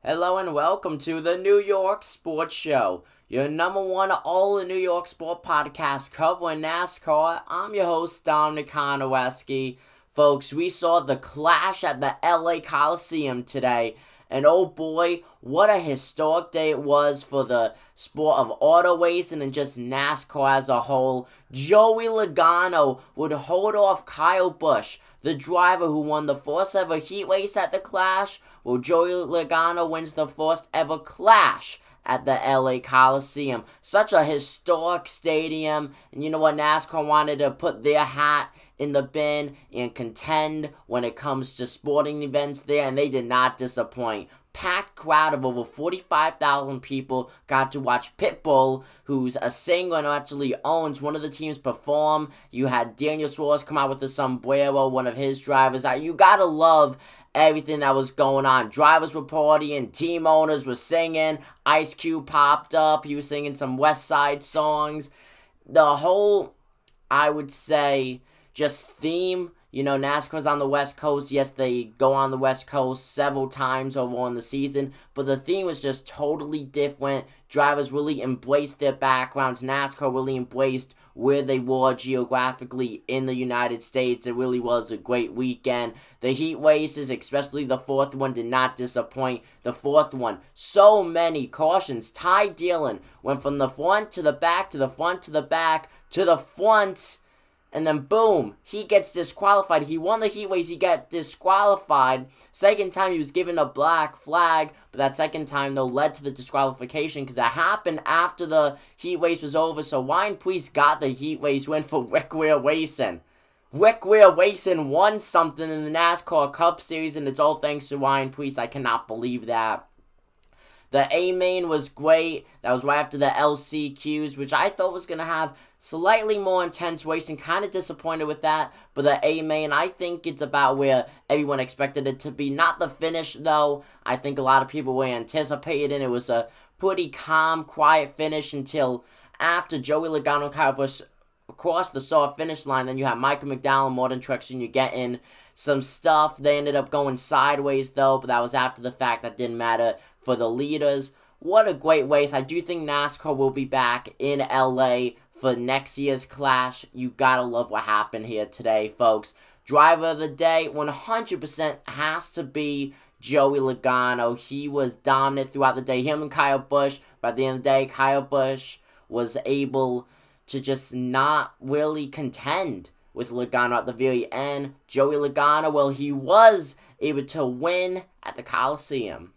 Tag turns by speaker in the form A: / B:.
A: Hello and welcome to the New York Sports Show, your number one all in New York sport podcast covering NASCAR. I'm your host, Dominic Konowski. Folks, we saw the clash at the LA Coliseum today, and oh boy, what a historic day it was for the sport of auto racing and just NASCAR as a whole. Joey Logano would hold off Kyle Busch, the driver who won the first ever heat race at the Clash. Well, Joey Logano wins the first ever Clash at the LA Coliseum. Such a historic stadium. And you know what? NASCAR wanted to put their hat in the bin and contend when it comes to sporting events there, and they did not disappoint. Packed crowd of over 45,000 people got to watch Pitbull, who's a singer and actually owns one of the teams, perform. You had Daniel Suarez come out with the sombrero, one of his drivers. You gotta love everything that was going on. Drivers were partying, team owners were singing, Ice Cube popped up, he was singing some West Side songs. The whole, I would say, just theme. NASCAR's on the West Coast. Yes, they go on the West Coast several times over in the season, but the theme was just totally different. Drivers really embraced their backgrounds. NASCAR really embraced where they were geographically in the United States. It really was a great weekend. The heat races, especially the fourth one, did not disappoint. The fourth one, so many cautions. Ty Dillon went from the front to the back, to the front to the back, to the front, and then boom, he gets disqualified. He won the heat race, he got disqualified. Second time he was given a black flag, but that second time though led to the disqualification because that happened after the heat race was over. So Ryan Preece got the heat race win for Ware Racing. Ware Racing won something in the NASCAR Cup Series, and it's all thanks to Ryan Preece. I cannot believe that. The A-Main was great. That was right after the LCQs, which I thought was going to have slightly more intense racing. Kind of disappointed with that. But the A-Main, I think it's about where everyone expected it to be. Not the finish, though. I think a lot of people were anticipating. It was a pretty calm, quiet finish until after Joey Logano and Kyle Busch crossed the start finish line. Then you have Michael McDowell and Morton Truex Jr. getting some stuff. They ended up going sideways, though, but that was after the fact. That didn't matter for the leaders. What a great race. I do think NASCAR will be back in LA for next year's Clash. You gotta love what happened here today, folks. Driver of the day, 100% has to be Joey Logano. He was dominant throughout the day. Him and Kyle Busch. By the end of the day, Kyle Busch was able to just not really contend with Logano at the very end. Joey Logano, well, he was able to win at the Coliseum.